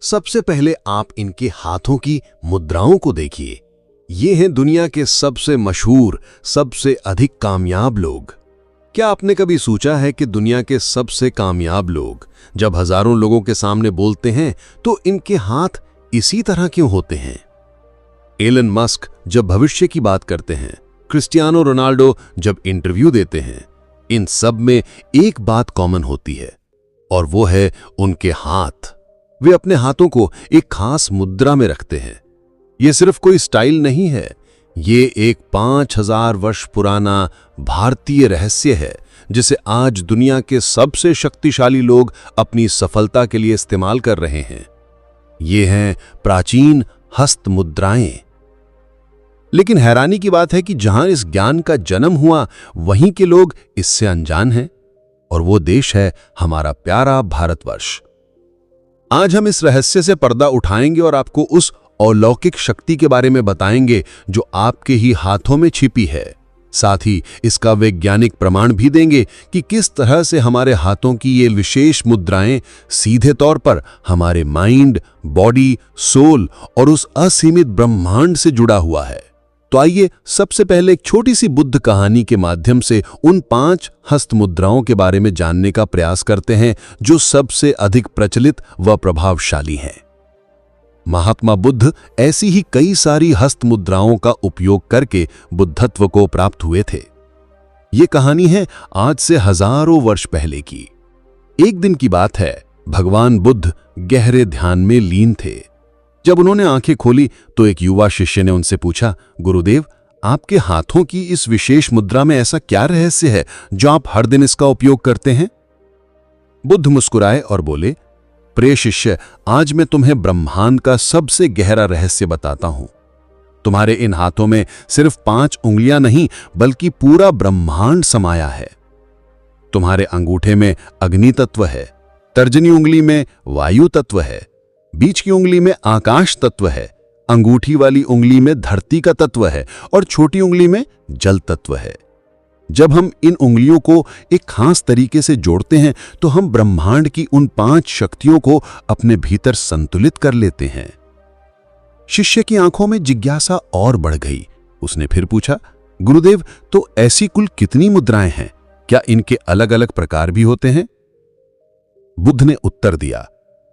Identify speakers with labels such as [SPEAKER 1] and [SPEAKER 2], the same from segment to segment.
[SPEAKER 1] सबसे पहले आप इनके हाथों की मुद्राओं को देखिए। ये हैं दुनिया के सबसे मशहूर, सबसे अधिक कामयाब लोग। क्या आपने कभी सोचा है कि दुनिया के सबसे कामयाब लोग जब हजारों लोगों के सामने बोलते हैं तो इनके हाथ इसी तरह क्यों होते हैं? एलन मस्क जब भविष्य की बात करते हैं, क्रिस्टियानो रोनाल्डो जब इंटरव्यू देते हैं, इन सब में एक बात कॉमन होती है और वो है उनके हाथ। वे अपने हाथों को एक खास मुद्रा में रखते हैं। ये सिर्फ कोई स्टाइल नहीं है, ये एक 5000 वर्ष पुराना भारतीय रहस्य है जिसे आज दुनिया के सबसे शक्तिशाली लोग अपनी सफलता के लिए इस्तेमाल कर रहे हैं। ये हैं प्राचीन हस्त मुद्राएं। लेकिन हैरानी की बात है कि जहां इस ज्ञान का जन्म हुआ वहीं के लोग इससे अनजान हैं, और वो देश है हमारा प्यारा भारतवर्ष। आज हम इस रहस्य से पर्दा उठाएंगे और आपको उस अलौकिक शक्ति के बारे में बताएंगे जो आपके ही हाथों में छिपी है। साथ ही इसका वैज्ञानिक प्रमाण भी देंगे कि किस तरह से हमारे हाथों की ये विशेष मुद्राएं सीधे तौर पर हमारे माइंड, बॉडी, सोल और उस असीमित ब्रह्मांड से जुड़ा हुआ है। तो आइए सबसे पहले एक छोटी सी बुद्ध कहानी के माध्यम से उन 5 हस्त मुद्राओं के बारे में जानने का प्रयास करते हैं जो सबसे अधिक प्रचलित व प्रभावशाली हैं। महात्मा बुद्ध ऐसी ही कई सारी हस्त मुद्राओं का उपयोग करके बुद्धत्व को प्राप्त हुए थे। ये कहानी है आज से हजारों वर्ष पहले की। एक दिन की बात है, भगवान बुद्ध गहरे ध्यान में लीन थे। जब उन्होंने आंखें खोली तो एक युवा शिष्य ने उनसे पूछा, गुरुदेव, आपके हाथों की इस विशेष मुद्रा में ऐसा क्या रहस्य है जो आप हर दिन इसका उपयोग करते हैं? बुद्ध मुस्कुराए और बोले, प्रिय शिष्य, आज मैं तुम्हें ब्रह्मांड का सबसे गहरा रहस्य बताता हूं। तुम्हारे इन हाथों में सिर्फ 5 उंगलियां नहीं बल्कि पूरा ब्रह्मांड समाया है। तुम्हारे अंगूठे में अग्नि तत्व है, तर्जनी उंगली में वायु तत्व है, बीच की उंगली में आकाश तत्व है, अंगूठी वाली उंगली में धरती का तत्व है और छोटी उंगली में जल तत्व है। जब हम इन उंगलियों को एक खास तरीके से जोड़ते हैं तो हम ब्रह्मांड की उन 5 शक्तियों को अपने भीतर संतुलित कर लेते हैं। शिष्य की आंखों में जिज्ञासा और बढ़ गई। उसने फिर पूछा, गुरुदेव, तो ऐसी कुल कितनी मुद्राएं हैं? क्या इनके अलग अलग प्रकार भी होते हैं? बुद्ध ने उत्तर दिया,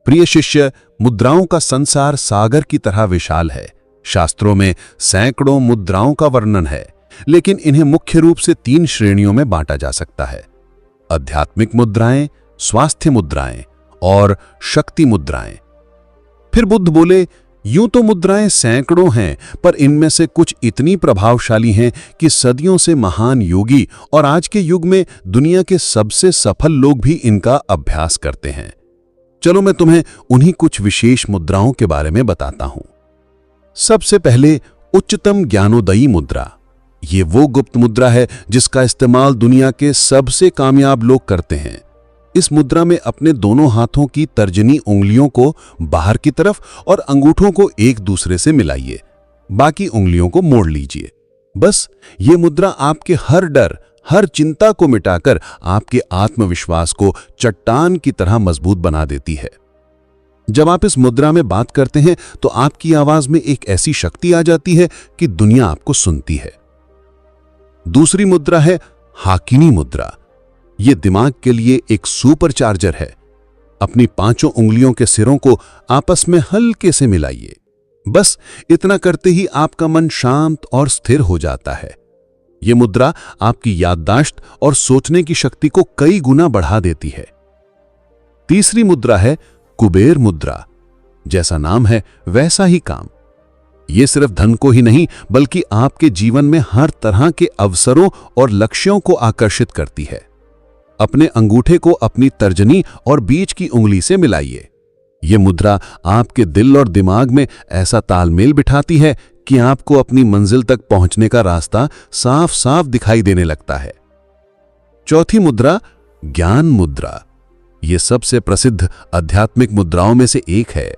[SPEAKER 1] प्रिय शिष्य, मुद्राओं का संसार सागर की तरह विशाल है। शास्त्रों में सैकड़ों मुद्राओं का वर्णन है, लेकिन इन्हें मुख्य रूप से 3 श्रेणियों में बांटा जा सकता है: आध्यात्मिक मुद्राएं, स्वास्थ्य मुद्राएं और शक्ति मुद्राएं। फिर बुद्ध बोले, यूं तो मुद्राएं सैकड़ों हैं, पर इनमें से कुछ इतनी प्रभावशाली हैं कि सदियों से महान योगी और आज के युग में दुनिया के सबसे सफल लोग भी इनका अभ्यास करते हैं। चलो मैं तुम्हें उन्हीं कुछ विशेष मुद्राओं के बारे में बताता हूं। सबसे पहले उच्चतम ज्ञानोदयी मुद्रा। ये वो गुप्त मुद्रा है जिसका इस्तेमाल दुनिया के सबसे कामयाब लोग करते हैं। इस मुद्रा में अपने दोनों हाथों की तर्जनी उंगलियों को बाहर की तरफ और अंगूठों को एक दूसरे से मिलाइए। बाकी उंगलियों को मोड़ लीजिए। बस ये मुद्रा आपके हर डर, हर चिंता को मिटाकर आपके आत्मविश्वास को चट्टान की तरह मजबूत बना देती है। जब आप इस मुद्रा में बात करते हैं तो आपकी आवाज में एक ऐसी शक्ति आ जाती है कि दुनिया आपको सुनती है। दूसरी मुद्रा है हाकिनी मुद्रा। यह दिमाग के लिए एक सुपर चार्जर है। अपनी 5 उंगलियों के सिरों को आपस में हल्के से मिलाइए। बस इतना करते ही आपका मन शांत और स्थिर हो जाता है। यह मुद्रा आपकी याददाश्त और सोचने की शक्ति को कई गुना बढ़ा देती है। तीसरी मुद्रा है कुबेर मुद्रा। जैसा नाम है वैसा ही काम। यह सिर्फ धन को ही नहीं बल्कि आपके जीवन में हर तरह के अवसरों और लक्ष्यों को आकर्षित करती है। अपने अंगूठे को अपनी तर्जनी और बीच की उंगली से मिलाइए। यह मुद्रा आपके दिल और दिमाग में ऐसा तालमेल बिठाती है कि आपको अपनी मंजिल तक पहुंचने का रास्ता साफ साफ दिखाई देने लगता है। चौथी मुद्रा ज्ञान मुद्रा। यह सबसे प्रसिद्ध आध्यात्मिक मुद्राओं में से एक है।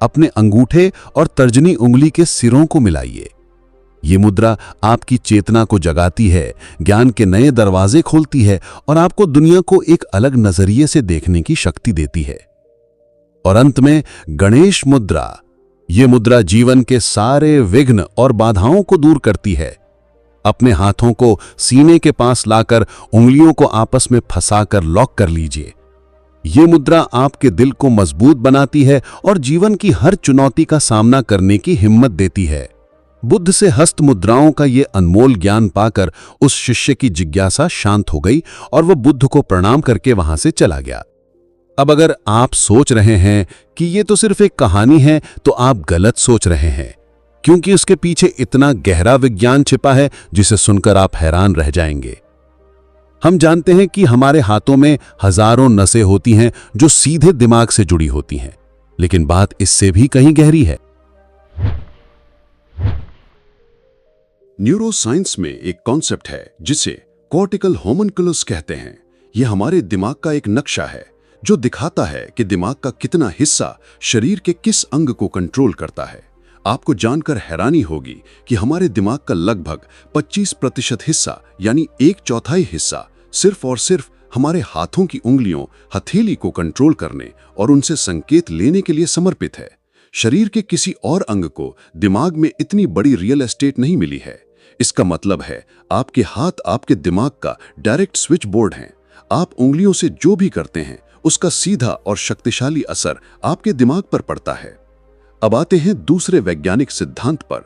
[SPEAKER 1] अपने अंगूठे और तर्जनी उंगली के सिरों को मिलाइए। यह मुद्रा आपकी चेतना को जगाती है, ज्ञान के नए दरवाजे खोलती है और आपको दुनिया को एक अलग नजरिए से देखने की शक्ति देती है। और अंत में गणेश मुद्रा। ये मुद्रा जीवन के सारे विघ्न और बाधाओं को दूर करती है। अपने हाथों को सीने के पास लाकर उंगलियों को आपस में फंसाकर लॉक कर लीजिए। ये मुद्रा आपके दिल को मजबूत बनाती है और जीवन की हर चुनौती का सामना करने की हिम्मत देती है। बुद्ध से हस्त मुद्राओं का ये अनमोल ज्ञान पाकर उस शिष्य की जिज्ञासा शांत हो गई और वह बुद्ध को प्रणाम करके वहां से चला गया। अब अगर आप सोच रहे हैं कि ये तो सिर्फ एक कहानी है, तो आप गलत सोच रहे हैं, क्योंकि उसके पीछे इतना गहरा विज्ञान छिपा है जिसे सुनकर आप हैरान रह जाएंगे। हम जानते हैं कि हमारे हाथों में हजारों नसें होती हैं जो सीधे दिमाग से जुड़ी होती हैं, लेकिन बात इससे भी कहीं गहरी है।
[SPEAKER 2] न्यूरोसाइंस में एक कॉन्सेप्ट है जिसे कॉर्टिकल होमनकुलस कहते हैं। यह हमारे दिमाग का एक नक्शा है जो दिखाता है कि दिमाग का कितना हिस्सा शरीर के किस अंग को कंट्रोल करता है। आपको जानकर हैरानी होगी कि हमारे दिमाग का लगभग 25% हिस्सा यानी 1/4 हिस्सा सिर्फ और सिर्फ हमारे हाथों की उंगलियों, हथेली को कंट्रोल करने और उनसे संकेत लेने के लिए समर्पित है। शरीर के किसी और अंग को दिमाग में इतनी बड़ी रियल एस्टेट नहीं मिली है। इसका मतलब है आपके हाथ आपके दिमाग का डायरेक्ट स्विच बोर्ड हैं। आप उंगलियों से जो भी करते हैं उसका सीधा और शक्तिशाली असर आपके दिमाग पर पड़ता है। अब आते हैं दूसरे वैज्ञानिक सिद्धांत पर,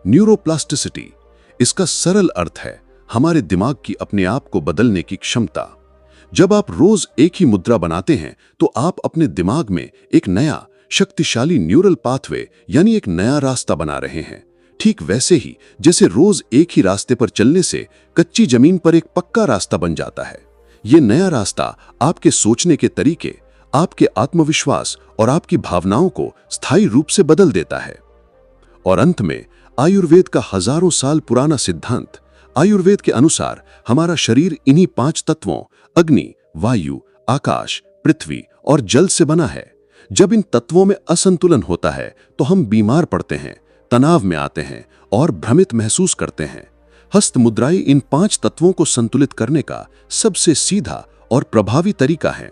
[SPEAKER 2] न्यूरोप्लास्टिसिटी। इसका सरल अर्थ है हमारे दिमाग की अपने आप को बदलने की क्षमता। जब आप रोज एक ही मुद्रा बनाते हैं तो आप अपने दिमाग में एक नया शक्तिशाली न्यूरल पाथवे यानी एक नया रास्ता बना रहे हैं। ठीक वैसे ही जैसे रोज एक ही रास्ते पर चलने से कच्ची जमीन पर एक पक्का रास्ता बन जाता है। ये नया रास्ता आपके सोचने के तरीके, आपके आत्मविश्वास और आपकी भावनाओं को स्थायी रूप से बदल देता है। और अंत में आयुर्वेद का हजारों साल पुराना सिद्धांत। आयुर्वेद के अनुसार हमारा शरीर इन्हीं 5 तत्वों अग्नि, वायु, आकाश, पृथ्वी और जल से बना है। जब इन तत्वों में असंतुलन होता है तो हम बीमार पड़ते हैं, तनाव में आते हैं और भ्रमित महसूस करते हैं। हस्त मुद्राएं इन 5 तत्वों को संतुलित करने का सबसे सीधा और प्रभावी तरीका है।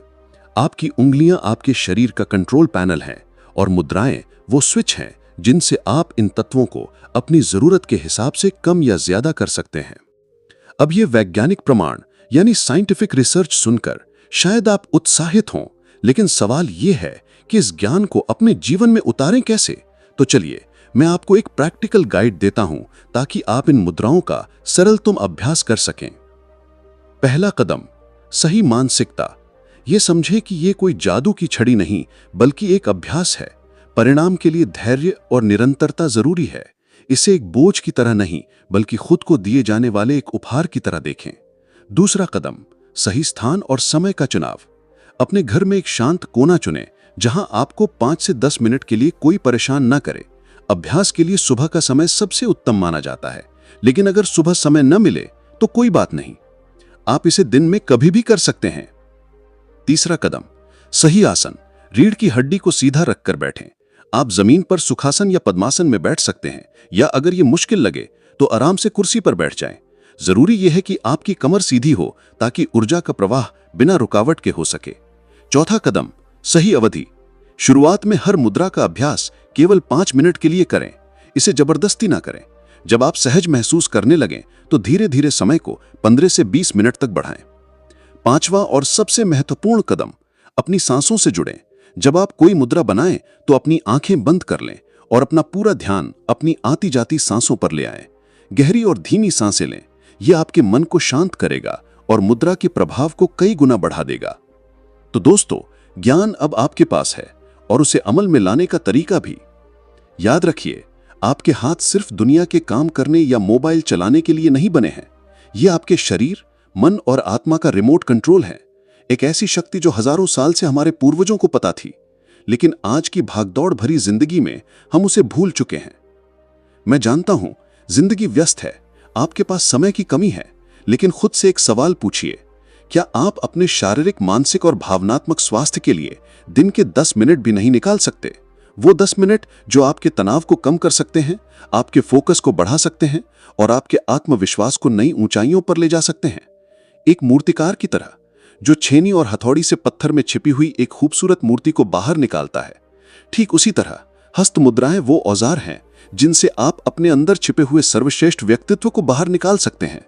[SPEAKER 2] आपकी उंगलियां आपके शरीर का कंट्रोल पैनल हैं और मुद्राएं वो स्विच हैं जिनसे आप इन तत्वों को अपनी जरूरत के हिसाब से कम या ज्यादा कर सकते हैं। अब ये वैज्ञानिक प्रमाण यानी साइंटिफिक रिसर्च सुनकर शायद आप उत्साहित हों, लेकिन सवाल ये है कि इस ज्ञान को अपने जीवन में उतारें कैसे? तो चलिए मैं आपको एक प्रैक्टिकल गाइड देता हूं ताकि आप इन मुद्राओं का सरलतम अभ्यास कर सकें। पहला कदम, सही मानसिकता। ये समझे कि ये कोई जादू की छड़ी नहीं बल्कि एक अभ्यास है। परिणाम के लिए धैर्य और निरंतरता जरूरी है। इसे एक बोझ की तरह नहीं बल्कि खुद को दिए जाने वाले एक उपहार की तरह देखें। दूसरा कदम, सही स्थान और समय का चुनाव। अपने घर में एक शांत कोना चुनें जहां आपको 5 से 10 मिनट के लिए कोई परेशान न करे। अभ्यास के लिए सुबह का समय सबसे उत्तम माना जाता है, लेकिन अगर सुबह समय न मिले तो कोई बात नहीं, आप इसे दिन में कभी भी कर सकते हैं। तीसरा कदम, सही आसन। रीढ़ की हड्डी को सीधा रखकर बैठें। आप जमीन पर सुखासन या पद्मासन में बैठ सकते हैं, या अगर ये मुश्किल लगे तो आराम से कुर्सी पर बैठ जाएं। जरूरी यह है कि आपकी कमर सीधी हो ताकि ऊर्जा का प्रवाह बिना रुकावट के हो सके। चौथा कदम, सही अवधि। शुरुआत में हर मुद्रा का अभ्यास केवल 5 मिनट के लिए करें। इसे जबरदस्ती ना करें। जब आप सहज महसूस करने लगें तो धीरे धीरे समय को 15 से 20 मिनट तक बढ़ाएं। पांचवा और सबसे महत्वपूर्ण कदम, अपनी सांसों से जुड़ें। जब आप कोई मुद्रा बनाएं तो अपनी आंखें बंद कर लें और अपना पूरा ध्यान अपनी आती जाती सांसों पर ले आएं। गहरी और धीमी सांसें लें। यह आपके मन को शांत करेगा और मुद्रा के प्रभाव को कई गुना बढ़ा देगा। तो दोस्तों, ज्ञान अब आपके पास है और उसे अमल में लाने का तरीका भी। याद रखिए, आपके हाथ सिर्फ दुनिया के काम करने या मोबाइल चलाने के लिए नहीं बने हैं। ये आपके शरीर, मन और आत्मा का रिमोट कंट्रोल है। एक ऐसी शक्ति जो हजारों साल से हमारे पूर्वजों को पता थी, लेकिन आज की भागदौड़ भरी जिंदगी में हम उसे भूल चुके हैं। मैं जानता हूं, जिंदगी व्यस्त है, आपके पास समय की कमी है, लेकिन खुद से एक सवाल पूछिए, क्या आप अपने शारीरिक, मानसिक और भावनात्मक स्वास्थ्य के लिए दिन के 10 मिनट भी नहीं निकाल सकते? वो 10 मिनट जो आपके तनाव को कम कर सकते हैं, आपके फोकस को बढ़ा सकते हैं और आपके आत्मविश्वास को नई ऊंचाइयों पर ले जा सकते हैं। एक मूर्तिकार की तरह जो छेनी और हथौड़ी से पत्थर में छिपी हुई एक खूबसूरत मूर्ति को बाहर निकालता है। ठीक उसी तरह हस्त मुद्राएं वो औजार हैं जिनसे आप अपने अंदर छिपे हुए सर्वश्रेष्ठ व्यक्तित्व को बाहर निकाल सकते हैं।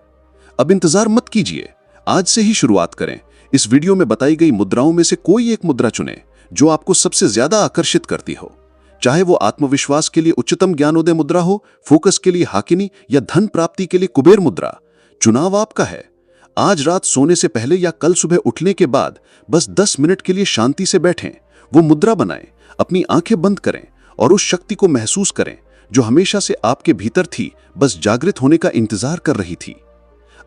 [SPEAKER 2] अब इंतजार मत कीजिए, आज से ही शुरुआत करें। इस वीडियो में बताई गई मुद्राओं में से कोई एक मुद्रा चुनें जो आपको सबसे ज्यादा आकर्षित करती हो। चाहे वो आत्मविश्वास के लिए उच्चतम ज्ञानोदय मुद्रा हो, फोकस के लिए हाकिनी या धन प्राप्ति के लिए कुबेर मुद्रा, चुनाव आपका है। आज रात सोने से पहले या कल सुबह उठने के बाद बस 10 मिनट के लिए शांति से बैठें, वो मुद्रा बनाएं, अपनी आंखें बंद करें और उस शक्ति को महसूस करें जो हमेशा से आपके भीतर थी, बस जागृत होने का इंतजार कर रही थी।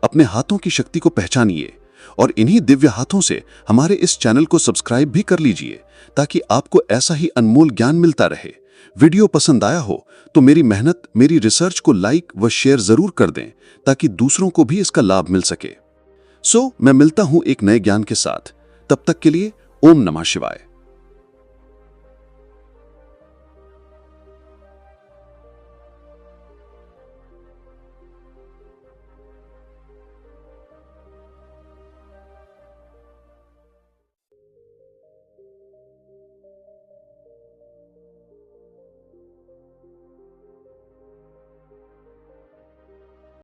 [SPEAKER 2] अपने हाथों की शक्ति को पहचानिए और इन्हीं दिव्य हाथों से हमारे इस चैनल को सब्सक्राइब भी कर लीजिए ताकि आपको ऐसा ही अनमोल ज्ञान मिलता रहे। वीडियो पसंद आया हो तो मेरी मेहनत, मेरी रिसर्च को लाइक व शेयर जरूर कर दें ताकि दूसरों को भी इसका लाभ मिल सके। मैं मिलता हूं एक नए ज्ञान के साथ। तब तक के लिए ओम नमः शिवाय।